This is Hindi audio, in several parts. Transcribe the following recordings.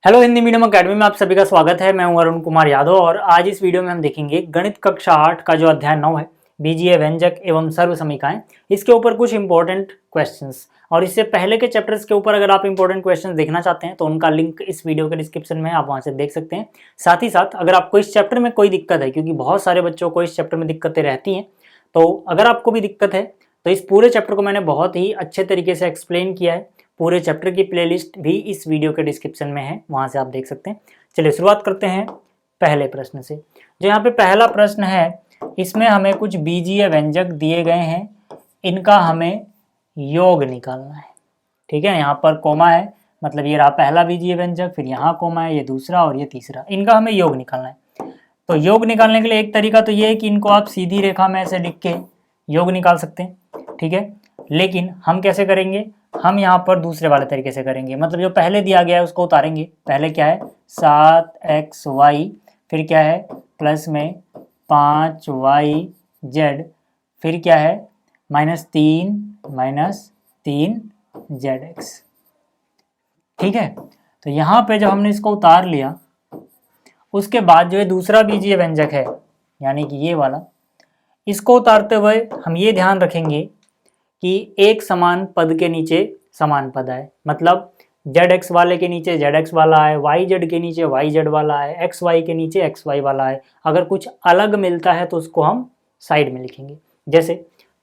हेलो हिंदी मीडियम अकेडमी में आप सभी का स्वागत है। मैं हूं अरुण कुमार यादव और आज इस वीडियो में हम देखेंगे गणित कक्षा 8 का जो अध्याय 9 है बीजीय व्यंजक एवं सर्व समीकरण। इसके ऊपर कुछ इंपॉर्टेंट क्वेश्चंस और इससे पहले के चैप्टर्स के ऊपर अगर आप इंपॉर्टेंट क्वेश्चंस देखना चाहते हैं तो उनका लिंक इस वीडियो के डिस्क्रिप्शन में आप वहां से देख सकते हैं। साथ ही साथ अगर आपको इस चैप्टर में कोई दिक्कत है, क्योंकि बहुत सारे बच्चों को इस चैप्टर में दिक्कतें रहती हैं, तो अगर आपको भी दिक्कत है तो इस पूरे चैप्टर को मैंने बहुत ही अच्छे तरीके से एक्सप्लेन किया है। पूरे चैप्टर की प्लेलिस्ट भी इस वीडियो के डिस्क्रिप्शन में है, वहां से आप देख सकते हैं। चलिए शुरुआत करते हैं पहले प्रश्न से। जो यहाँ पे पहला प्रश्न है, इसमें हमें कुछ बीजीय व्यंजक दिए गए हैं, इनका हमें योग निकालना है। ठीक है, यहाँ पर कोमा है, मतलब ये रहा पहला बीजीय व्यंजक, फिर यहाँ कोमा है, ये दूसरा और ये तीसरा, इनका हमें योग निकालना है। तो योग निकालने के लिए एक तरीका तो ये है कि इनको आप सीधी रेखा में ऐसे लिख के योग निकाल सकते हैं। ठीक है, लेकिन हम कैसे करेंगे, हम यहाँ पर दूसरे वाले तरीके से करेंगे। मतलब जो पहले दिया गया है उसको उतारेंगे। पहले क्या है 7xy, फिर क्या है प्लस में 5yz, फिर क्या है -3 ठीक है, तो यहाँ पे जब हमने इसको उतार लिया, उसके बाद जो है दूसरा बीजीय व्यंजक है यानी कि ये वाला, इसको उतारते हुए हम ये ध्यान रखेंगे कि एक समान पद के नीचे समान पद आए। मतलब zx वाले के नीचे zx वाला है, yz के नीचे yz वाला है, xy के नीचे xy वाला है। अगर कुछ अलग मिलता है तो उसको हम साइड में लिखेंगे। जैसे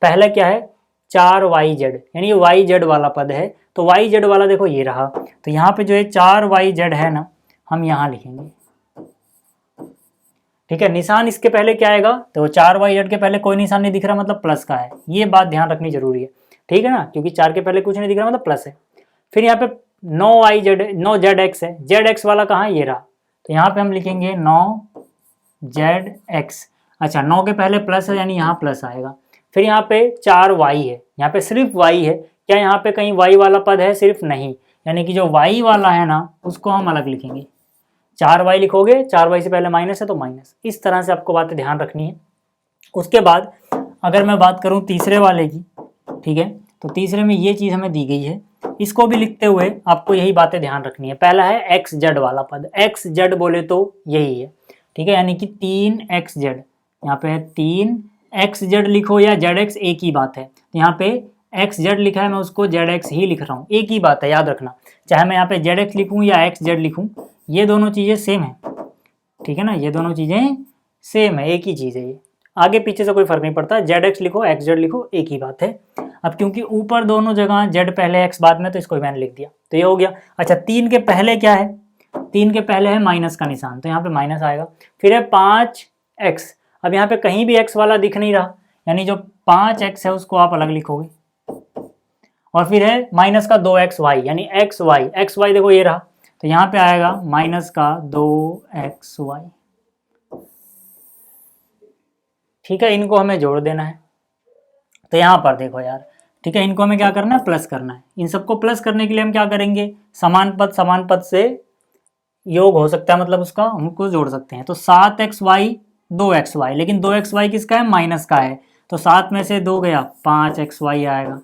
पहला क्या है 4yz, यानी yz वाला पद है, तो yz वाला देखो ये रहा, तो यहाँ पे जो है 4yz है ना, हम यहाँ लिखेंगे। ठीक है, निशान इसके पहले क्या आएगा, तो 4yz के पहले कोई निशान नहीं दिख रहा, मतलब प्लस का है। ये बात ध्यान रखनी जरूरी है, ठीक है ना, क्योंकि 4 के पहले कुछ नहीं दिख रहा मतलब प्लस है। फिर यहाँ पे 9zx है, zx वाला कहाँ है, ये रहा, तो यहाँ पे हम लिखेंगे 9zx। अच्छा, 9 के पहले प्लस है यानी यहाँ प्लस आएगा। फिर यहाँ पे 4y है, यहाँ पे सिर्फ y है। क्या यहाँ पे कहीं y वाला पद है, सिर्फ नहीं, यानी कि जो y वाला है ना उसको हम अलग लिखेंगे। 4y लिखोगे, 4y से पहले माइनस है तो माइनस। इस तरह से आपको बातें ध्यान रखनी है। उसके बाद अगर मैं बात करूं तीसरे वाले की, ठीक है, तो तीसरे में ये चीज़ हमें दी गई है, इसको भी लिखते हुए आपको यही बातें ध्यान रखनी है। पहला है xz वाला पद, xz बोले तो यही है, ठीक है, यानी कि 3xz। यहाँ पे 3xz लिखो या zx एक ही बात है। तो यहाँ पे xz लिखा है, मैं उसको zx ही लिख रहा हूँ, एक ही बात है, याद रखना। चाहे मैं यहाँ पे zx लिखूँ या xz लिखूँ, ये दोनों चीज़ें सेम है। ठीक है ना, ये दोनों चीज़ें सेम है, एक ही चीज़ है, ये आगे पीछे से कोई फर्क नहीं पड़ता। zx लिखो xz लिखो एक ही बात है। अब क्योंकि ऊपर दोनों जगह z पहले x बाद में, तो इसको मैंने लिख दिया, तो ये हो गया। अच्छा, 3 के पहले क्या है, 3 के पहले है माइनस का निशान, तो यहाँ पे माइनस आएगा। फिर है 5x, अब यहाँ पे कहीं भी x वाला दिख नहीं रहा, यानी जो 5x है उसको आप अलग लिखोगे। और फिर है माइनस का 2xy, यानी xy देखो ये रहा, तो यहाँ पे आएगा माइनस का 2xy। ठीक है, इनको हमें जोड़ देना है। तो यहाँ पर देखो यार, ठीक है, इनको हमें क्या करना है, प्लस करना है। इन सबको प्लस करने के लिए हम क्या करेंगे, समान पद से योग हो सकता है, मतलब उसका हमको जोड़ सकते हैं। तो 7xy 2xy, लेकिन 2xy किसका है, माइनस का है, तो 7 में से 2 गया, 5xy आएगा।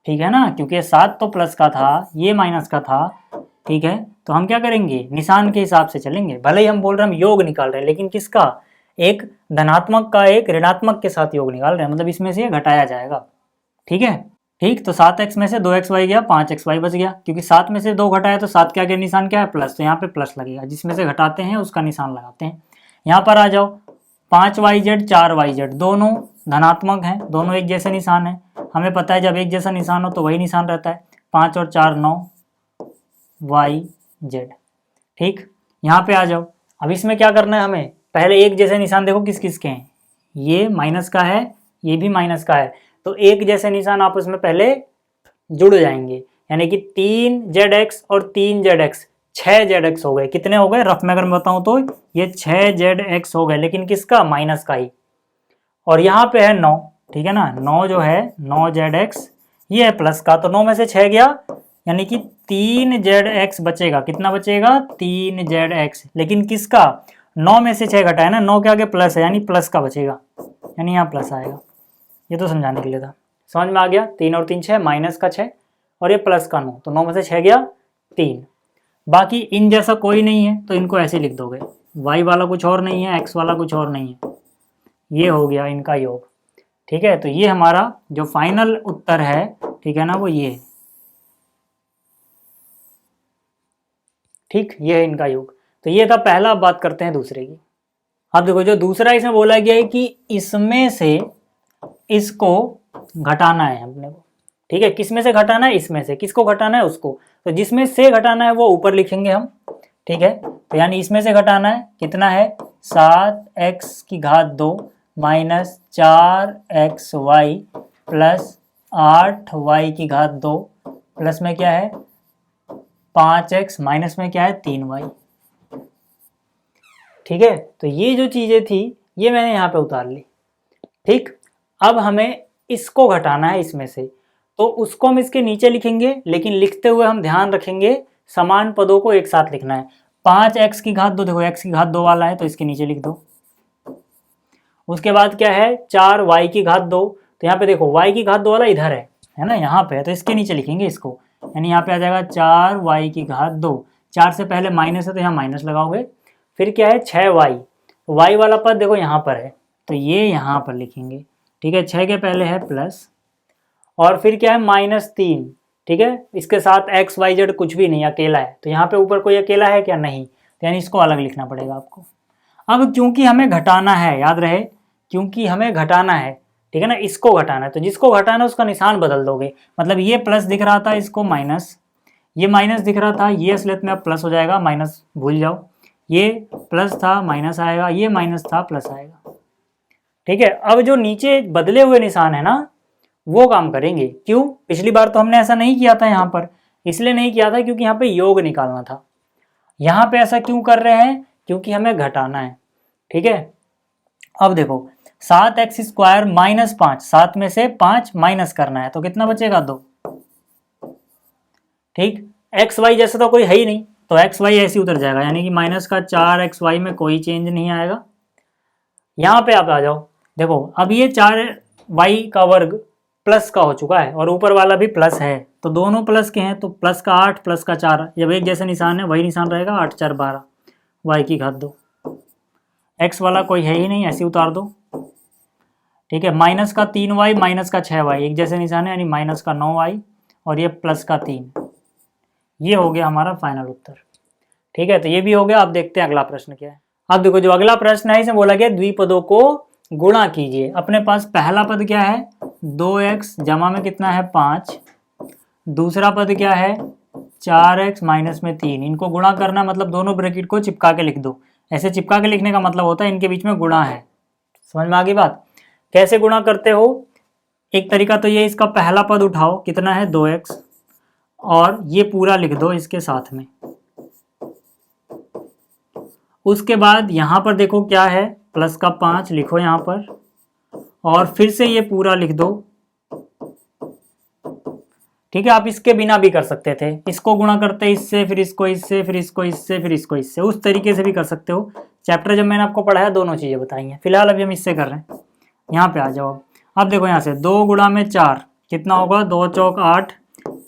ठीक है ना, क्योंकि 7 तो प्लस का था, ये माइनस का था। ठीक है, तो हम क्या करेंगे, निशान के हिसाब से चलेंगे। भले ही हम बोल रहे हैं हम योग निकाल रहे हैं, लेकिन किसका, एक धनात्मक का एक ऋणात्मक के साथ योग निकाल रहे हैं, मतलब इसमें से घटाया जाएगा। ठीक है, ठीक, तो 7x में से 2xy गया, 5xy बच गया, क्योंकि 7 में से 2 घटाया तो 7 के आगे निशान क्या है, प्लस, तो यहाँ पे प्लस लगेगा, जिसमें से घटाते हैं उसका निशान लगाते हैं। यहाँ पर आ जाओ, 5yz 4yz दोनों धनात्मक हैं, दोनों एक जैसे निशान हैं। हमें पता है जब एक जैसा निशान हो तो वही निशान रहता है। 5 और 4 9yz। ठीक, यहाँ पे आ जाओ। अब इसमें क्या करना है हमें, पहले एक जैसे निशान देखो किस किस के हैं, ये माइनस का है, ये भी माइनस का है, तो एक जैसे निशान आपस में पहले जुड़ जाएंगे, यानी कि 3zx और 3zx 6zx हो गए। कितने हो गए, रफ में अगर मैं बताऊं तो ये 6zx हो गए, लेकिन किसका, माइनस का ही। और यहाँ पे है 9, ठीक है ना, 9 जो है 9zx, ये है प्लस का, तो 9 में से 6 गया, यानी कि 3zx बचेगा। कितना बचेगा, 3zx, लेकिन किसका, 9 में से 6 घटाया ना, 9 के आगे प्लस है, यानी प्लस का बचेगा, यानी यहाँ प्लस आएगा। ये तो समझाने के लिए था, समझ में आ गया। 3 और 3 6, माइनस का 6 और ये प्लस का 9, तो 9 में से 6 गया 3। बाकी इन जैसा कोई नहीं है तो इनको ऐसे लिख दोगे, y वाला कुछ और नहीं है, x वाला कुछ और नहीं है, ये हो गया इनका योग। ठीक है, तो ये हमारा जो फाइनल उत्तर है, ठीक है ना, वो ये है। ठीक, ये है इनका योग। तो ये था पहला। अब बात करते हैं दूसरे की। अब देखो जो दूसरा इसमें बोला गया है कि इसमें से इसको घटाना है अपने को। ठीक है, किसमें से घटाना है? इसमें से। किसको घटाना है? उसको। तो जिसमें से घटाना है वो ऊपर लिखेंगे हम। ठीक है, तो यानी इसमें से घटाना है, कितना है? 7x² minus 4xy plus 8y² plus में क्या है 5x माइनस में क्या है 3y। ठीक है, तो ये जो चीजें थी ये मैंने यहाँ पे उतार ली। ठीक, अब हमें इसको घटाना है इसमें से, तो उसको हम इसके नीचे लिखेंगे, लेकिन लिखते हुए हम ध्यान रखेंगे समान पदों को एक साथ लिखना है। 5x², देखो x² वाला है तो इसके नीचे लिख दो। उसके बाद क्या है 4y², तो यहाँ पे देखो y² वाला इधर है ना, यहाँ पे है, तो इसके नीचे लिखेंगे इसको, यानी यहाँ पे आ जाएगा 4y²। 4 से पहले माइनस है तो यहाँ माइनस लगाओगे। फिर क्या है 6y, y वाला पद देखो यहाँ पर है तो ये यहाँ पर लिखेंगे। ठीक है, 6 के पहले है प्लस, और फिर क्या है -3। ठीक है, इसके साथ x y z कुछ भी नहीं, अकेला है, तो यहाँ पे ऊपर कोई अकेला है क्या? नहीं, तो यानी इसको अलग लिखना पड़ेगा आपको। अब क्योंकि हमें घटाना है, याद रहे, क्योंकि हमें घटाना है, ठीक है ना, इसको घटाना है, तो जिसको घटाना है उसका निशान बदल दोगे। मतलब ये प्लस दिख रहा था, इसको माइनस, ये माइनस दिख रहा था, ये असलियत में अब प्लस हो जाएगा, माइनस भूल जाओ, ये प्लस था माइनस आएगा, ये माइनस था प्लस आएगा। ठीक है, अब जो नीचे बदले हुए निशान है ना वो काम करेंगे। क्यों? पिछली बार तो हमने ऐसा नहीं किया था यहाँ पर, इसलिए नहीं किया था क्योंकि यहाँ पे योग निकालना था। यहाँ पे ऐसा क्यों कर रहे हैं? क्योंकि हमें घटाना है। ठीक है, अब देखो 7x² माइनस 5, 7 में से 5 माइनस करना है तो कितना बचेगा? 2। ठीक, एक्स वाई जैसा तो कोई है ही नहीं, तो एक्स वाई ऐसे उतर जाएगा, यानी कि माइनस का 4xy में कोई चेंज नहीं आएगा। यहाँ पे आप आ जाओ, देखो अब ये 4y² प्लस का हो चुका है और ऊपर वाला भी प्लस है, तो दोनों प्लस के हैं, तो प्लस का 8 प्लस का 4, जब एक जैसे निशान है वही निशान रहेगा, 8 4 12, y²। एक्स वाला कोई है ही नहीं, ऐसे उतार दो। ठीक है, माइनस का 3y माइनस का 6y, एक जैसे निशान है, यानी माइनस का 9y और ये प्लस का 3। ये हो गया हमारा फाइनल उत्तर। ठीक है, तो ये भी हो गया। अब देखते हैं अगला प्रश्न क्या है। अब देखो जो अगला प्रश्न है इसमें बोला गया द्विपदों को गुणा कीजिए। अपने पास पहला पद क्या है 2x जमा में कितना है 5, दूसरा पद क्या है 4x माइनस में 3। इनको गुणा करना मतलब दोनों ब्रैकेट को चिपका के लिख दो। ऐसे चिपका के लिखने का मतलब होता है इनके बीच में गुणा है। समझ में आ गई बात? कैसे गुणा करते हो? एक तरीका तो ये, इसका पहला पद उठाओ, कितना है 2x, और ये पूरा लिख दो इसके साथ में। उसके बाद यहाँ पर देखो क्या है प्लस का 5 लिखो यहाँ पर, और फिर से ये पूरा लिख दो। ठीक है, आप इसके बिना भी कर सकते थे, इसको गुणा करते इससे, फिर इसको इससे, फिर इसको इससे, फिर इसको इससे, उस तरीके से भी कर सकते हो। चैप्टर जब मैंने आपको पढ़ाया दोनों चीज़ें बताई हैं। फिलहाल अभी हम इससे कर रहे हैं। यहाँ पे आ जाओ। अब देखो यहाँ से 2 गुणा में 4 कितना होगा 2 चौक 8,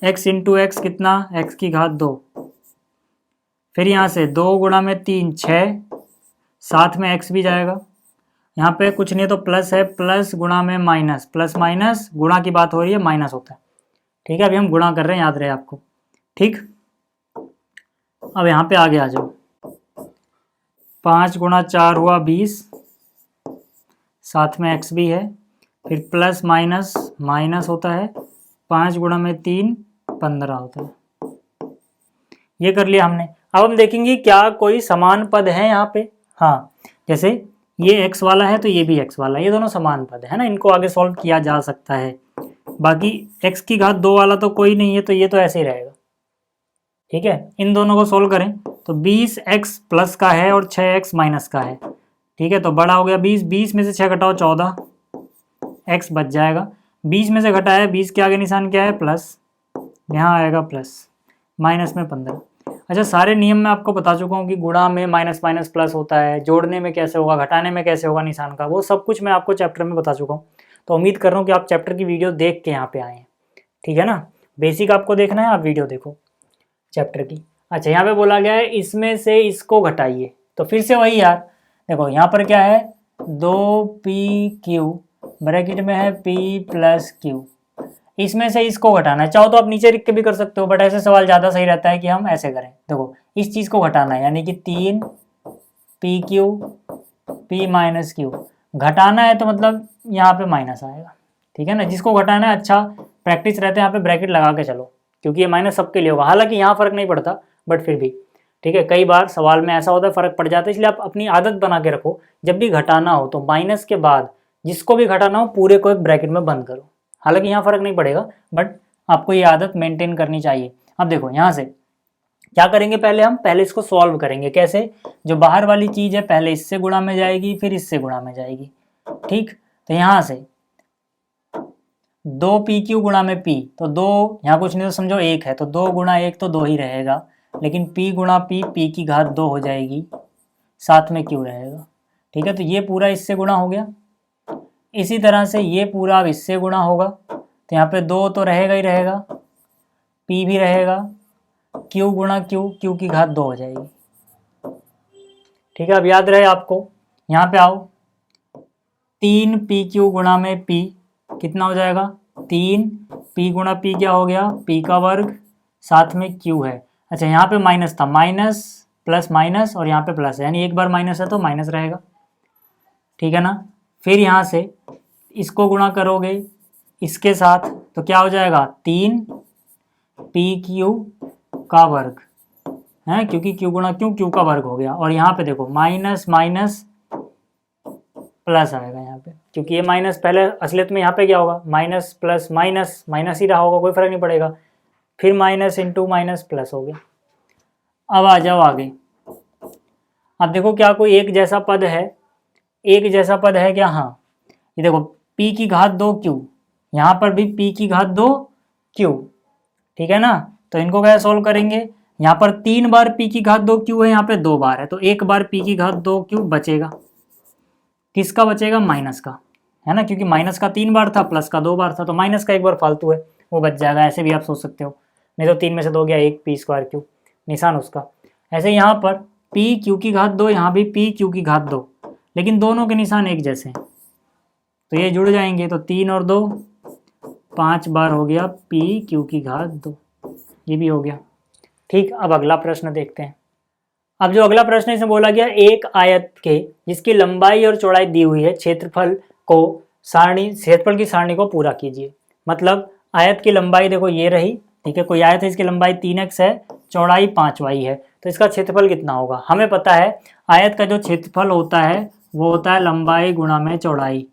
x इंटू एक्स कितना x²। फिर यहाँ से 2 गुणा में 3 6, साथ में x भी जाएगा। यहाँ पे कुछ नहीं तो प्लस है, प्लस गुणा में माइनस, प्लस माइनस गुणा की बात हो रही है, माइनस होता है। ठीक है, अभी हम गुणा कर रहे हैं, याद रहे आपको। ठीक, अब यहाँ पे आगे आ जाओ। 5 गुणा 4 हुआ 20, साथ में x भी है, फिर प्लस माइनस माइनस होता है, 5 गुणा में 3 15 होता है। ये कर लिया हमने। अब हम देखेंगे क्या कोई समान पद है यहाँ पे। हाँ, जैसे ये x वाला है तो ये भी x वाला है, ये दोनों समान पद है ना, इनको आगे सॉल्व किया जा सकता है। बाकी x² वाला तो कोई नहीं है, तो ये तो ऐसे ही रहेगा। ठीक है, इन दोनों को सॉल्व करें तो 20x प्लस का है और 6x माइनस का है। ठीक है, तो बड़ा हो गया 20, 20 में से 6 घटाओ 14, x बच जाएगा। 20 में से घटाया, 20 के आगे निशान क्या है प्लस, यहाँ आएगा प्लस, माइनस में 15। अच्छा, सारे नियम मैं आपको बता चुका हूँ कि गुणा में माइनस माइनस प्लस होता है, जोड़ने में कैसे होगा, घटाने में कैसे होगा निशान का, वो सब कुछ मैं आपको चैप्टर में बता चुका हूँ। तो उम्मीद कर रहा हूँ कि आप चैप्टर की वीडियो देख के यहाँ पे आए हैं। ठीक है ना, बेसिक आपको देखना है, आप वीडियो देखो चैप्टर की। अच्छा यहाँ पे बोला गया है इसमें से इसको घटाइए, तो फिर से वही यार, देखो यहाँ पर क्या है 2pq ब्रैकेट में है p प्लस q, इसमें से इसको घटाना है। चाहो तो आप नीचे लिख के भी कर सकते हो, बट ऐसे सवाल ज़्यादा सही रहता है कि हम ऐसे करें। देखो इस चीज़ को घटाना है, यानी कि 3pq p माइनस q घटाना है, तो मतलब यहाँ पे माइनस आएगा, ठीक है ना। जिसको घटाना है अच्छा प्रैक्टिस रहते हैं यहाँ पे ब्रैकेट लगा के चलो, क्योंकि ये माइनस सबके लिए होगा। हालांकि यहाँ फर्क नहीं पड़ता, बट फिर भी ठीक है, कई बार सवाल में ऐसा होता है फर्क पड़ जाता है, इसलिए आप अपनी आदत बना के रखो, जब भी घटाना हो तो माइनस के बाद जिसको भी घटाना हो पूरे को एक ब्रैकेट में बंद करो। हालांकि यहाँ फर्क नहीं पड़ेगा, बट आपको ये आदत मेंटेन करनी चाहिए। अब देखो यहाँ से क्या करेंगे, पहले इसको सॉल्व करेंगे। कैसे, जो बाहर वाली चीज़ है पहले इससे गुणा में जाएगी, फिर इससे गुणा में जाएगी, ठीक। तो यहाँ से 2pq गुणा में p, तो 2 यहाँ कुछ नहीं तो समझो 1 है, तो 2 गुणा 1 तो 2 ही रहेगा, लेकिन p गुणा p की घात 2 हो जाएगी, साथ में q रहेगा, ठीक है। तो ये पूरा इससे गुणा हो गया, इसी तरह से ये पूरा अब इससे गुणा होगा, तो यहाँ पे 2 तो रहेगा ही रहेगा, p भी रहेगा, q गुणा q की घात 2 हो जाएगी, ठीक है। अब याद रहे आपको, यहाँ पे आओ 3pq गुणा में p कितना हो जाएगा 3p गुणा p क्या हो गया p का वर्ग, साथ में q है। अच्छा यहाँ पे माइनस था, माइनस प्लस माइनस और यहाँ पे प्लस है, यानी एक बार माइनस है तो माइनस रहेगा, ठीक है ना। फिर यहाँ से इसको गुणा करोगे इसके साथ तो क्या हो जाएगा 3pq का वर्ग है, क्योंकि q गुणा q का वर्ग हो गया। और यहाँ पे देखो माइनस माइनस प्लस आएगा यहाँ पे, क्योंकि ये माइनस पहले असलियत में यहाँ पे क्या होगा माइनस प्लस माइनस माइनस ही रहा होगा, कोई फर्क नहीं पड़ेगा। फिर माइनस इंटू माइनस प्लस हो गया। अब आ जाओ आगे, अब देखो क्या कोई एक जैसा पद है, एक जैसा पद है क्या, हाँ ये देखो p की घात 2q, यहाँ पर भी p की घात 2q, ठीक है ना। तो इनको कैसे सोल्व करेंगे, यहाँ पर 3 बार p की घात 2q है, यहाँ पे 2 बार है, तो एक बार p की घात 2q बचेगा, किसका बचेगा माइनस का, है ना, क्योंकि माइनस का 3 बार था प्लस का 2 बार था, तो माइनस का एक बार फालतू है वो बच जाएगा। ऐसे भी आप सोच सकते हो, नहीं तो 3 में से 2 गया 1 p स्क्वायर q निशान उसका। ऐसे यहाँ पर p q की घात 2, यहाँ भी p q की घात 2, लेकिन दोनों के निशान एक जैसे हैं तो ये जुड़ जाएंगे, तो 3 और 2 5 बार हो गया p q की घात 2, ये भी हो गया, ठीक। अब अगला प्रश्न देखते हैं। अब जो अगला प्रश्न इसमें बोला गया, एक आयत के जिसकी लंबाई और चौड़ाई दी हुई है, क्षेत्रफल की सारणी को पूरा कीजिए। मतलब आयत की लंबाई देखो ये रही, ठीक है, कोई आयत है इसकी लंबाई 3x है, चौड़ाई 5y है, तो इसका क्षेत्रफल कितना होगा। हमें पता है आयत का जो क्षेत्रफल होता है वो होता है लंबाई गुणा में चौड़ाई,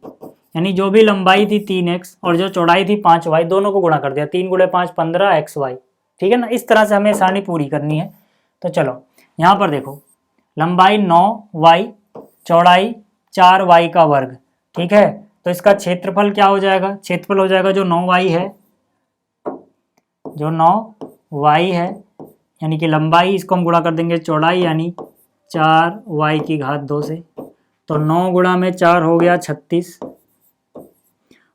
यानी जो भी लंबाई थी 3x और जो चौड़ाई थी 5y, दोनों को गुणा कर दिया, 3 गुणे 5 15xy, ठीक है ना। इस तरह से हमें सारणी पूरी करनी है। तो चलो यहाँ पर देखो लंबाई 9y, चौड़ाई 4y का वर्ग, ठीक है। तो इसका क्षेत्रफल क्या हो जाएगा, क्षेत्रफल हो जाएगा जो 9y है, जो 9y है, यानी कि लंबाई, इसको हम गुणा कर देंगे चौड़ाई, यानी 4y की घात 2 से, तो 9 गुणा में 4 हो गया 36,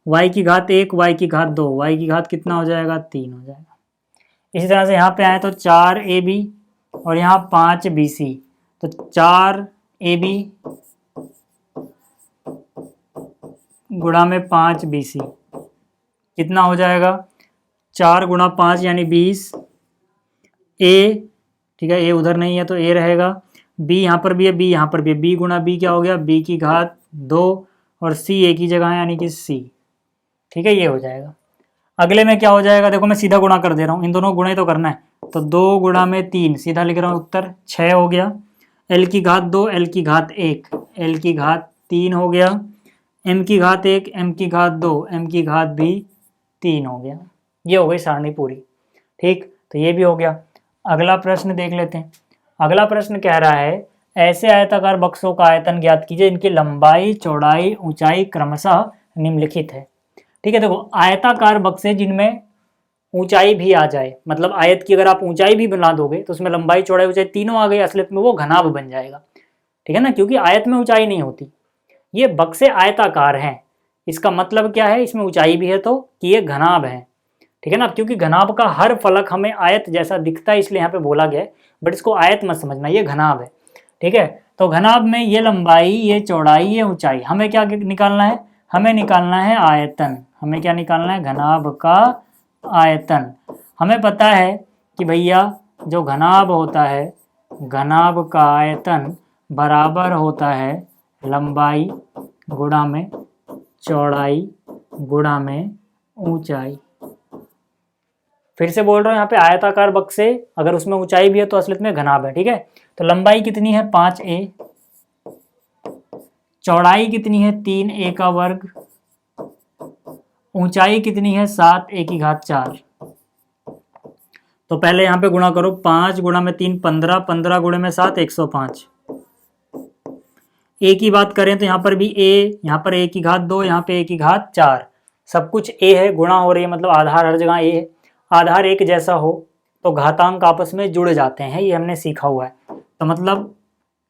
y की घात 1, y की घात 2, y की घात कितना हो जाएगा 3 हो जाएगा। इसी तरह से यहाँ पे आए तो 4ab और यहाँ 5bc, तो 4ab गुणा में 5bc कितना हो जाएगा 4 गुणा 5 यानी 20, a, ठीक है, a उधर नहीं है तो a रहेगा, b यहाँ पर भी है, b यहाँ पर भी है, b गुणा b क्या हो गया b की घात 2 और c a की जगह है यानी कि c, ठीक है, ये हो जाएगा। अगले में क्या हो जाएगा, देखो मैं सीधा गुणा कर दे रहा हूँ, इन दोनों को गुणा ही तो करना है, तो 2 गुणा में 3 सीधा लिख रहा हूँ, उत्तर 6 हो गया। l की घात 2, l की घात 1, l की घात 3 हो गया, m की घात 1, m की घात 2, m की घात भी 3 हो गया। ये हो गई सारणी पूरी, ठीक, तो ये भी हो गया। अगला प्रश्न देख लेते हैं। अगला प्रश्न कह रहा है ऐसे आयताकार बक्सों का आयतन ज्ञात कीजिए इनकी लंबाई चौड़ाई ऊंचाई क्रमशः निम्नलिखित है, ठीक है। देखो आयताकार बक्से जिनमें ऊंचाई भी आ जाए, मतलब आयत की अगर आप ऊंचाई भी बना दोगे तो उसमें लंबाई चौड़ाई ऊंचाई तीनों आ गई, असलियत में वो घनाभ बन जाएगा, ठीक है ना, क्योंकि आयत में ऊंचाई नहीं होती, ये बक्से आयताकार हैं, इसका मतलब क्या है, इसमें ऊंचाई भी है तो कि ये घनाभ है, ठीक है ना। क्योंकि घनाभ का हर फलक हमें आयत जैसा दिखता है, इसलिए यहाँ पे बोला गया है बट इसको आयत मत समझना, ये घनाभ है, ठीक है। तो घनाभ में ये लंबाई, ये चौड़ाई, ये ऊंचाई, हमें क्या निकालना है, हमें निकालना है आयतन। हमें क्या निकालना है, घनाभ का आयतन। हमें पता है कि भैया जो घनाभ होता है, घनाभ का आयतन बराबर होता है लंबाई गुणा में चौड़ाई गुणा में ऊंचाई। फिर से बोल रहा हूँ, यहाँ पे आयताकार बक्से अगर उसमें ऊंचाई भी है तो असलियत में घनाभ है, ठीक है। तो लंबाई कितनी है 5a, चौड़ाई कितनी है 3a का वर्ग, ऊंचाई कितनी है 7a की घात 4। तो पहले यहाँ पे गुणा करो, 5 गुणा में 3 15, 15 गुणे में 7 105। a की बात करें तो यहाँ पर भी a, यहाँ पर a की घात 2, यहाँ पे a की घात 4, सब कुछ a है, गुणा हो रही है, मतलब आधार हर जगह a है। आधार एक जैसा हो तो घातांक आपस में जुड़ जाते हैं, ये हमने सीखा हुआ है। तो मतलब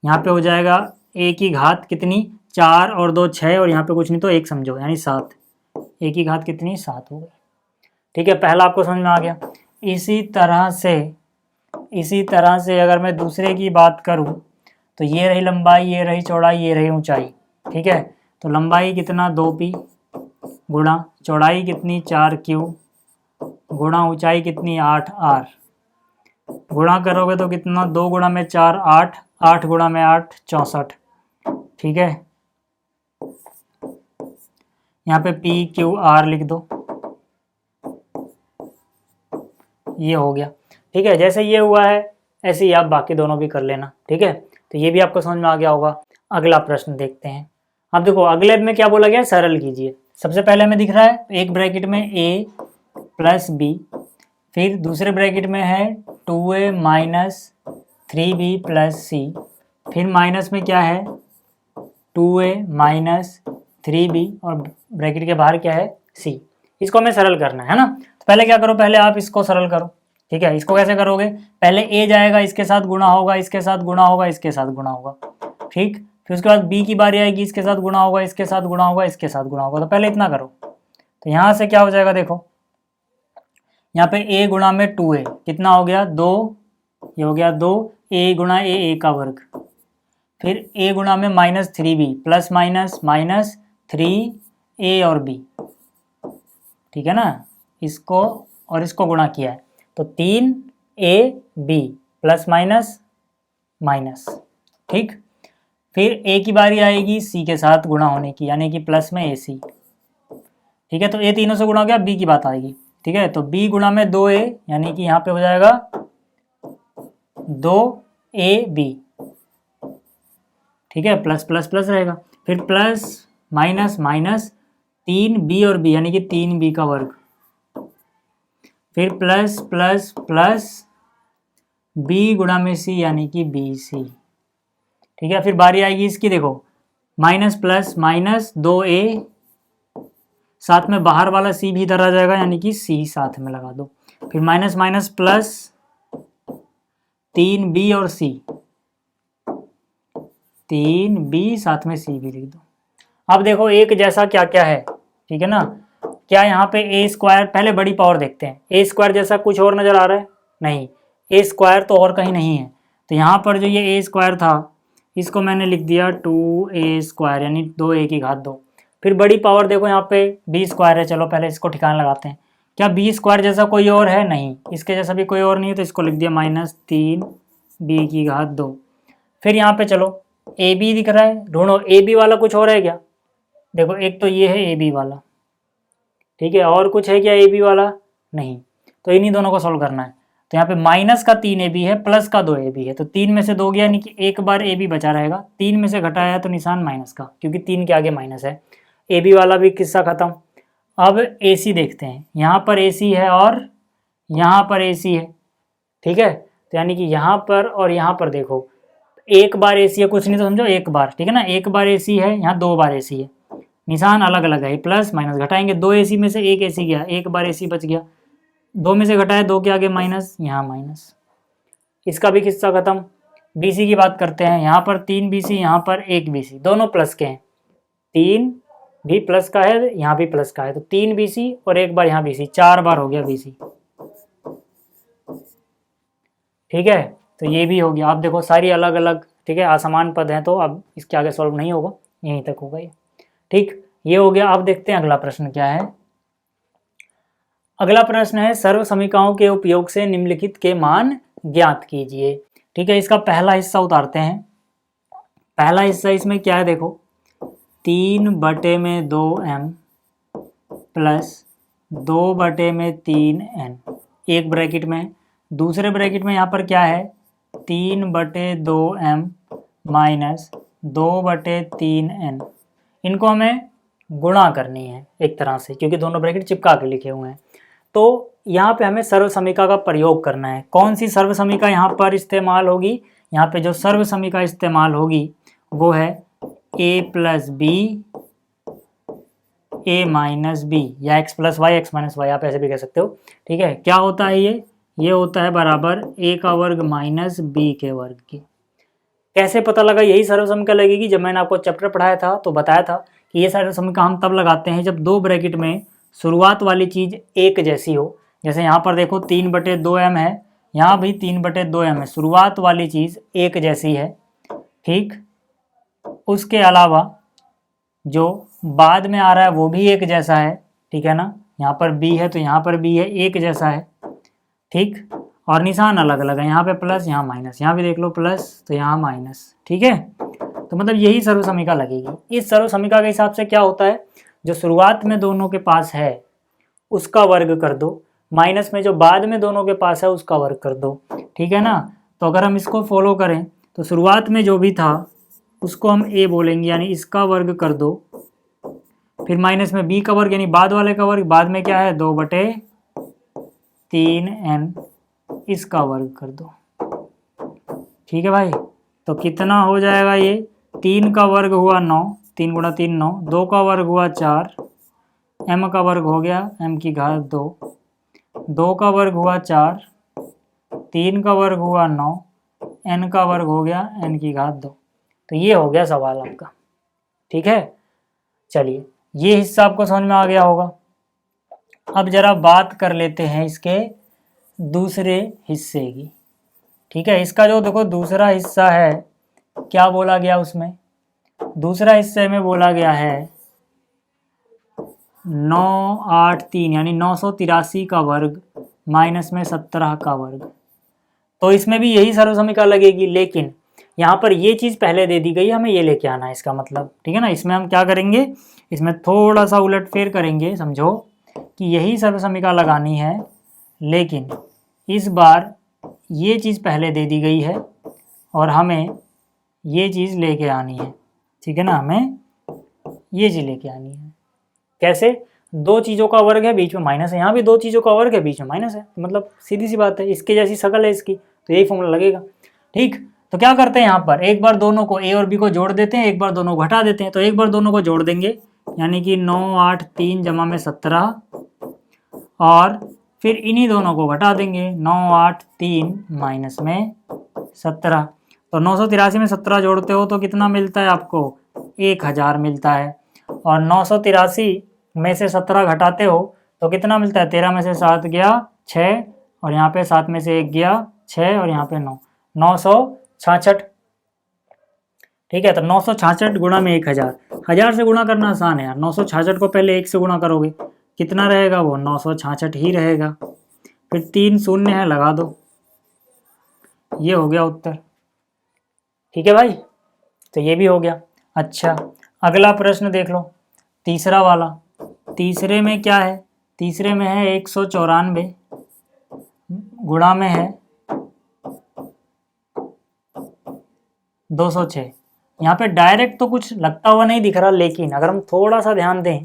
यहाँ पे हो जाएगा a की घात कितनी 4 और 2 6, और यहाँ पे कुछ नहीं तो 1 समझो, यानी 7। a की घात कितनी 7 हो गई, ठीक है। पहला आपको समझ में आ गया। इसी तरह से अगर मैं दूसरे की बात करूँ तो ये रही लंबाई, ये रही चौड़ाई, ये रही ऊंचाई, ठीक है। तो लंबाई कितना 2p गुणा चौड़ाई कितनी 4q गुणा ऊंचाई कितनी 8r, गुणा करोगे तो कितना 2 गुणा में 4 8, 8 गुणा में 8 64, ठीक है। यहाँ पे p q r लिख दो, ये हो गया, ठीक है। जैसे ये हुआ है ऐसे ही आप बाकी दोनों भी कर लेना, ठीक है। तो ये भी आपको समझ में आ गया होगा। अगला प्रश्न देखते हैं। अब देखो अगले में क्या बोला गया, सरल कीजिए। सबसे पहले हमें दिख रहा है एक ब्रैकेट में a प्लस b, फिर दूसरे ब्रैकेट में है 2a minus 3b plus c, फिर माइनस में क्या है 2a माइनस 3b, और ब्रैकेट के बाहर क्या है c। इसको हमें सरल करना है ना। तो पहले क्या करो, पहले आप इसको सरल करो, ठीक है। इसको कैसे करोगे, पहले a जाएगा, इसके साथ गुणा होगा, इसके साथ गुणा होगा, इसके साथ गुणा होगा, ठीक। फिर उसके बाद b की बारी आएगी, इसके साथ गुणा होगा, इसके साथ गुणा होगा, इसके साथ गुणा होगा। तो पहले इतना करो। तो यहाँ से क्या हो जाएगा, देखो यहाँ पे a गुणा में 2a कितना हो गया 2, ये हो गया 2, a गुणा a का वर्ग, फिर a गुणा में minus 3b plus minus minus 3a और b, ठीक है ना। इसको और इसको गुणा किया है तो 3ab प्लस माइनस माइनस, ठीक। फिर a की बारी आएगी c के साथ गुणा होने की, यानी कि प्लस में ac, ठीक है। तो a तीनों से गुणा हो गया, b की बात आएगी, ठीक है। तो b गुणा में 2a, यानी कि यहाँ पे हो जाएगा 2ab, ठीक है, प्लस प्लस प्लस रहेगा। फिर प्लस माइनस माइनस 3b और b, यानी कि 3b का वर्ग, फिर प्लस प्लस प्लस b गुणा में c, यानी कि bc, ठीक है। फिर बारी आएगी इसकी, देखो माइनस प्लस माइनस 2a, साथ में बाहर वाला c भी इधर आ जाएगा, यानी कि c साथ में लगा दो। फिर माइनस माइनस प्लस 3b और c, 3b साथ में c भी लिख दो। अब देखो एक जैसा क्या क्या है, ठीक है ना। क्या यहाँ पे a स्क्वायर, पहले बड़ी पावर देखते हैं, a स्क्वायर जैसा कुछ और नजर आ रहा है, नहीं, a स्क्वायर तो और कहीं नहीं है। तो यहाँ पर जो ये a स्क्वायर था इसको मैंने लिख दिया 2a स्क्वायर, यानी 2a की घात 2। फिर बड़ी पावर देखो यहाँ पे b स्क्वायर है, चलो पहले इसको ठिकाना लगाते हैं। क्या b स्क्वायर जैसा कोई और है, नहीं, इसके जैसा भी कोई और नहीं है, तो इसको लिख दिया माइनस 3b की घात 2। फिर यहाँ पे चलो ए बी दिख रहा है, ढूंढो ए बी वाला कुछ और है क्या। देखो एक तो ये है ए बी वाला, ठीक है, और कुछ है क्या ए बी वाला, नहीं। तो इन्हीं दोनों को सोल्व करना है। तो यहाँ पे माइनस का 3ab है, प्लस का 2ab है, तो 3 में से 2 गया, यानी कि एक बार ab बचा रहेगा। 3 में से घटाया है तो निशान माइनस का, क्योंकि 3 के आगे माइनस है। ab वाला भी किस्सा खत्म। अब ac देखते हैं, यहाँ पर ac है और यहाँ पर ac है, ठीक है। तो यानी कि यहाँ पर और यहाँ पर देखो एक बार ac है, कुछ नहीं तो समझो एक बार, ठीक है ना। एक बार ac है, यहाँ 2 बार ac है, निशान अलग अलग है, प्लस माइनस घटाएंगे, 2 ac में से एक ac गया, एक बार ac बच गया, 2 में से घटाया 2 के आगे माइनस, यहाँ माइनस, इसका भी किस्सा खत्म। BC की बात करते हैं, यहाँ पर 3 BC, यहाँ पर 1 BC, दोनों प्लस के हैं, 3 भी प्लस का है, यहाँ भी प्लस का है, तो 3 BC और एक बार यहाँ BC, 4 बार हो गया BC, ठीक है। तो ये भी हो गया। आप देखो सारी अलग अलग, ठीक है, असमान पद हैं, तो अब इसके आगे सॉल्व नहीं होगा, यहीं तक होगा ये। ठीक, ये हो गया। अब देखते हैं अगला प्रश्न क्या है। अगला प्रश्न है सर्व समीकरणों के उपयोग से निम्नलिखित के मान ज्ञात कीजिए। ठीक है, इसका पहला हिस्सा उतारते हैं। पहला हिस्सा इसमें क्या है देखो, 3/2m प्लस 2/3n एक ब्रैकेट में, दूसरे ब्रैकेट में यहाँ पर क्या है 3/2m माइनस 2/3n। इनको हमें गुणा करनी है एक तरह से, क्योंकि दोनों ब्रैकेट चिपका के लिखे हुए हैं। तो यहाँ पे हमें सर्व समीका का प्रयोग करना है। कौन सी सर्व समीका यहाँ पर इस्तेमाल होगी? यहाँ पे जो सर्व समीका इस्तेमाल होगी वो है a plus B a minus B, या x plus Y X minus Y, आप ऐसे भी कह सकते हो। ठीक है, क्या होता है ये होता है बराबर a का वर्ग माइनस b के वर्ग की। कैसे पता लगा? यही सर्व समीका लगेगी। जब मैंने आपको चैप्टर पढ़ाया था तो बताया था कि ये सर्व समीका हम तब लगाते हैं जब दो ब्रैकेट में शुरुआत वाली चीज़ एक जैसी हो। जैसे यहाँ पर देखो 3/2m है, यहाँ भी 3/2m है, शुरुआत वाली चीज़ एक जैसी है। ठीक, उसके अलावा जो बाद में आ रहा है वो भी एक जैसा है। ठीक है ना, यहाँ पर b है तो यहाँ पर भी है, एक जैसा है। ठीक, और निशान अलग अलग है, यहाँ पे प्लस यहाँ माइनस, यहाँ भी देख लो प्लस तो यहाँ माइनस। ठीक है, तो मतलब यही सर्व समीका लगेगी। इस सर्व समीका के हिसाब से क्या होता है, जो शुरुआत में दोनों के पास है उसका वर्ग कर दो, माइनस में जो बाद में दोनों के पास है उसका वर्ग कर दो। ठीक है ना, तो अगर हम इसको फॉलो करें तो शुरुआत में जो भी था उसको हम a बोलेंगे, यानी इसका वर्ग कर दो, फिर माइनस में b का वर्ग यानी बाद वाले का वर्ग, बाद में क्या है 2/3n, इसका वर्ग कर दो। ठीक है भाई, तो कितना हो जाएगा ये, 3 का वर्ग हुआ 9, 3 गुणा 3 9, 2 का वर्ग हुआ 4, m का वर्ग हो गया m की घात 2, 2 का वर्ग हुआ 4, 3 का वर्ग हुआ 9, n का वर्ग हो गया n की घात 2। तो ये हो गया सवाल आपका। ठीक है, चलिए ये हिस्सा आपको समझ में आ गया होगा। अब जरा बात कर लेते हैं इसके दूसरे हिस्से की। ठीक है, इसका जो देखो दूसरा हिस्सा है, क्या बोला गया उसमें? दूसरा हिस्से में बोला गया है 983 यानी 983 का वर्ग माइनस में 17 का वर्ग। तो इसमें भी यही सर्व समीका लगेगी, लेकिन यहाँ पर ये चीज़ पहले दे दी गई, हमें ये लेके आना है इसका मतलब। ठीक है ना, इसमें हम क्या करेंगे, इसमें थोड़ा सा उलटफेर करेंगे। समझो कि यही सर्व समीका लगानी है, लेकिन इस बार ये चीज़ पहले दे दी गई है और हमें ये चीज़ लेके आनी है। ठीक है ना, हमें ये चीज़ लेके आनी है। कैसे? दो चीज़ों का वर्ग है, बीच में माइनस है, यहाँ भी दो चीज़ों का वर्ग है, बीच में माइनस है, मतलब सीधी सी बात है, इसके जैसी शक्ल है इसकी, तो यही फॉर्मूला लगेगा। ठीक, तो क्या करते हैं यहाँ पर, एक बार दोनों को a और b को जोड़ देते हैं, एक बार दोनों को घटा देते हैं। तो एक बार दोनों को जोड़ देंगे, यानी कि 983 जमा में 17, और फिर इन्हीं दोनों को घटा देंगे, 983 माइनस में 17। तो 983 में 17 जोड़ते हो तो कितना मिलता है आपको? 1000 मिलता है। और 983 में से 17 घटाते हो तो कितना मिलता है? 13 में से 7 गया 6, और यहाँ पे 7 में से 1 गया 6, और यहाँ पे 9, 966। ठीक है, तो 966 गुणा में 1000, 1000 से गुणा करना आसान है यार। 966 को पहले 1 से गुणा करोगे, कितना रहेगा वो? 966 ही रहेगा। फिर 3 शून्य है, लगा दो, ये हो गया उत्तर। ठीक है भाई, तो ये भी हो गया। अच्छा, अगला प्रश्न देख लो, तीसरा वाला। तीसरे में क्या है? तीसरे में है 194 गुणा में है 206। यहाँ पे डायरेक्ट तो कुछ लगता हुआ नहीं दिख रहा, लेकिन अगर हम थोड़ा सा ध्यान दें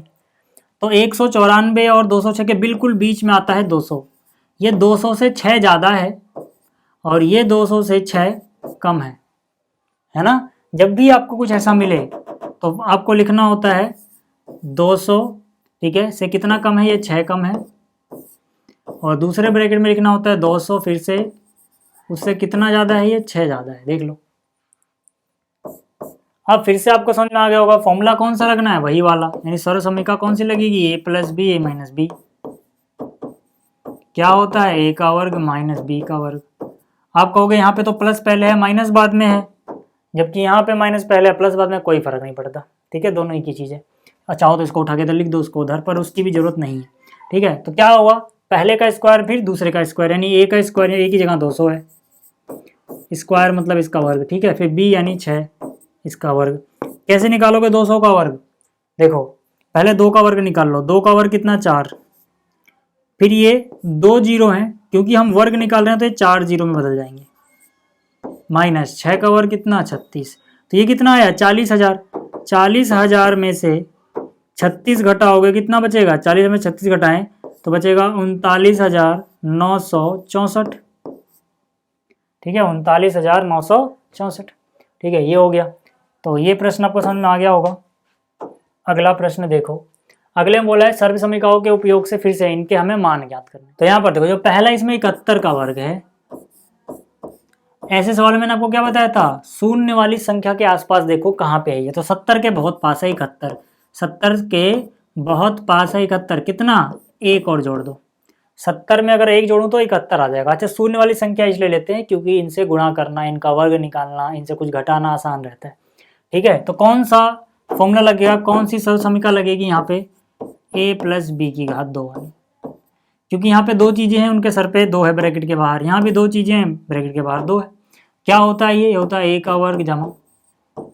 तो 194 और 206 के बिल्कुल बीच में आता है 200। ये 200 से 6 ज़्यादा है और ये 200 से 6 कम है ना। जब भी आपको कुछ ऐसा मिले तो आपको लिखना होता है 200, ठीक है, से कितना कम है? ये 6 कम है। और दूसरे ब्रैकेट में लिखना होता है 200 फिर से उससे कितना ज़्यादा है? ये 6 ज़्यादा है। देख लो, अब फिर से आपको समझ में आ गया होगा फॉर्मूला कौन सा लगना है, वही वाला, यानी सर्व समीका कौन सी लगेगी? a plus B A minus B. क्या होता है? a का वर्ग माइनस b का वर्ग। आप कहोगे यहाँ पे तो प्लस पहले है माइनस बाद में है, जबकि यहाँ पे माइनस पहले है प्लस बाद में, कोई फर्क नहीं पड़ता। ठीक है, दोनों ही की चीज़ है। अच्छा हो तो इसको उठा के इधर लिख दो, उसको उधर, पर उसकी भी जरूरत नहीं है। ठीक है, तो क्या हुआ, पहले का स्क्वायर फिर दूसरे का स्क्वायर, यानी ए का स्क्वायर ए की जगह 200 है, स्क्वायर मतलब इसका वर्ग। ठीक है, फिर बी यानी 6 इसका वर्ग। कैसे निकालोगे 200 का वर्ग, देखो पहले 2 का वर्ग निकाल लो, 2 का वर्ग कितना 4, फिर ये 2 जीरो हैं, क्योंकि हम वर्ग निकाल रहे हैं तो ये 4 जीरो में बदल जाएंगे, माइनस 6 का वर्ग कितना 36, तो ये कितना आया 40,000। 40,000 में से 36 घटाओगे कितना बचेगा, 40 में 36 घटाएं तो बचेगा 39,964। ठीक है, 39,964। ठीक है, ये हो गया। तो ये प्रश्न आपको समझ में आ गया होगा। अगला प्रश्न देखो, अगले में बोला है सर्व समीकरणों के उपयोग से फिर से इनके हमें मान ज्ञात करने। तो यहाँ पर देखो, जो पहला इसमें 71 का वर्ग है, ऐसे सवाल में मैंने आपको क्या बताया था, शून्य वाली संख्या के आसपास देखो कहाँ पे है ये, तो 70 के बहुत पास है 71, 70 के बहुत पास है 71, कितना, एक और जोड़ दो, 70 में अगर एक जोड़ूं तो 71 आ जाएगा। अच्छा, शून्य वाली संख्या इसलिए लेते हैं क्योंकि इनसे गुणा करना, इनका वर्ग निकालना, इनसे कुछ घटाना आसान रहता है। ठीक है, तो कौन सा फॉर्मूला लगेगा, कौन सी सर्व समीकरण लगेगी यहाँ पे, a प्लस बी की घात 2 वाली, क्योंकि यहाँ पे दो चीजें हैं, उनके सर पे 2 है ब्रैकेट के बाहर, यहाँ भी 2 चीजें हैं ब्रैकेट के बाहर 2 है। क्या होता है ये होता है a का वर्ग जमा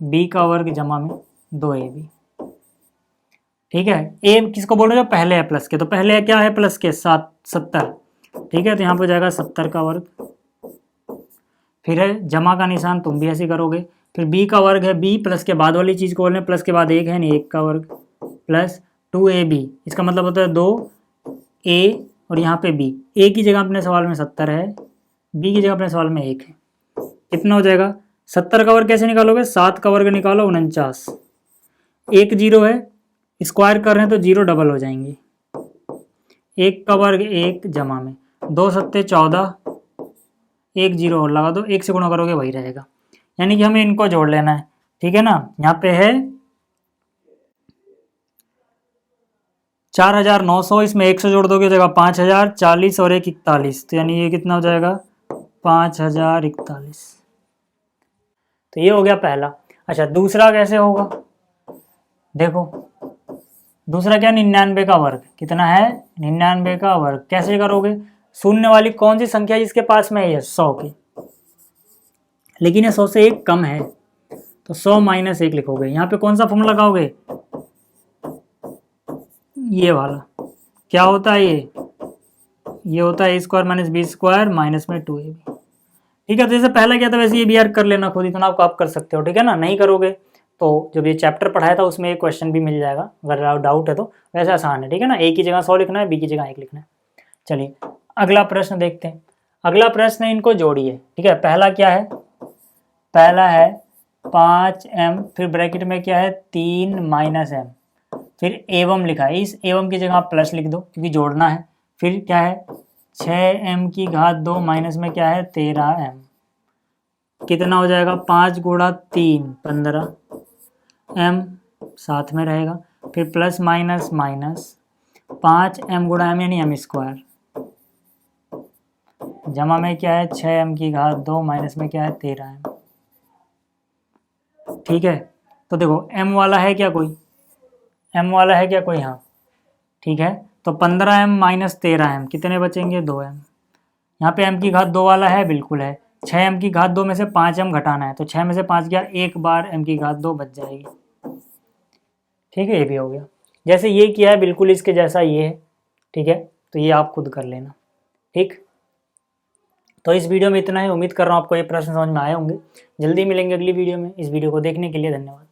b का वर्ग जमा में 2ab। ठीक है, a किसको बोल रहे हो, पहले है प्लस के, तो पहले है क्या है प्लस के 70। ठीक है, तो यहाँ पे जाएगा 70 का वर्ग, फिर है जमा का निशान, तुम भी ऐसे करोगे, फिर b का वर्ग है, b प्लस के बाद वाली चीज को बोल रहे हैं, प्लस के बाद एक है नहीं, 1 का वर्ग प्लस 2ab, इसका मतलब होता है 2a और यहाँ पे b, a की जगह अपने सवाल में 70 है, b की जगह अपने सवाल में 1 है, कितना हो जाएगा, 70 का वर्ग कैसे निकालोगे, 7 का वर्ग निकालो 49, 1 जीरो है, स्क्वायर कर रहे हैं तो जीरो डबल हो जाएंगे, 1 का वर्ग 1 जमा में 2 सत्ते 14, 1 जीरो और लगा दो, 1 से गुणा करोगे वही रहेगा, यानी कि हमें इनको जोड़ लेना है। ठीक है ना, यहाँ पे है 4,900, इसमें 100 जोड़ दोगे हो जाएगा 5,000, 40 और 1 41, तो यानी ये कितना हो जाएगा 5,041। तो ये हो गया पहला। अच्छा, दूसरा कैसे होगा, देखो दूसरा क्या, 99 का वर्ग, कितना है 99 का वर्ग, कैसे करोगे, शून्य वाली कौन सी संख्या जिसके पास में है, 100 की, लेकिन ये 100 से 1 कम है, तो 100 माइनस 1 लिखोगे, यहाँ पे कौन सा फॉर्मूला लगाओगे, ये वाला, क्या होता है ये होता है a square minus B square minus में 2ab। ठीक है, तो जैसे पहला क्या था वैसे ये भी यार कर लेना खुद, इतना आपको आप कर सकते हो। ठीक है ना, नहीं करोगे तो जब ये चैप्टर पढ़ाया था उसमें एक क्वेश्चन भी मिल जाएगा, अगर डाउट है तो, वैसे आसान है। ठीक है ना, a की जगह 100 लिखना है, b की जगह 1 लिखना है। चलिए अगला प्रश्न देखते हैं। अगला प्रश्न है, इनको जोड़िए। ठीक है, पहला क्या है, पहला है 5m, फिर ब्रैकेट में क्या है 3 माइनस m, फिर एवं लिखा है, इस एवं की जगह आप प्लस लिख दो क्योंकि जोड़ना है। फिर क्या है 6m की घात 2 माइनस में क्या है 13m, कितना हो जाएगा 5 गुणा 3 15m साथ में रहेगा, फिर प्लस माइनस माइनस 5m गुणा m यानी m स्क्वायर, जमा में क्या है 6m की घात 2 माइनस में क्या है 13m। ठीक है, तो देखो m वाला है क्या कोई, m वाला है क्या कोई, हाँ ठीक है, तो 15m माइनस 13m कितने बचेंगे 2m, यहाँ पे m की घात 2 वाला है, बिल्कुल है, 6m की घात 2 में से 5m घटाना है, तो 6 में से 5 गया, एक बार m की घात 2 बच जाएगी। ठीक है, ये भी हो गया, जैसे ये किया है बिल्कुल इसके जैसा ये है। ठीक है, तो ये आप खुद कर लेना। ठीक, तो इस वीडियो में इतना ही, उम्मीद कर रहा हूँ आपको ये प्रश्न समझ में आए होंगे। जल्दी मिलेंगे अगली वीडियो में। इस वीडियो को देखने के लिए धन्यवाद।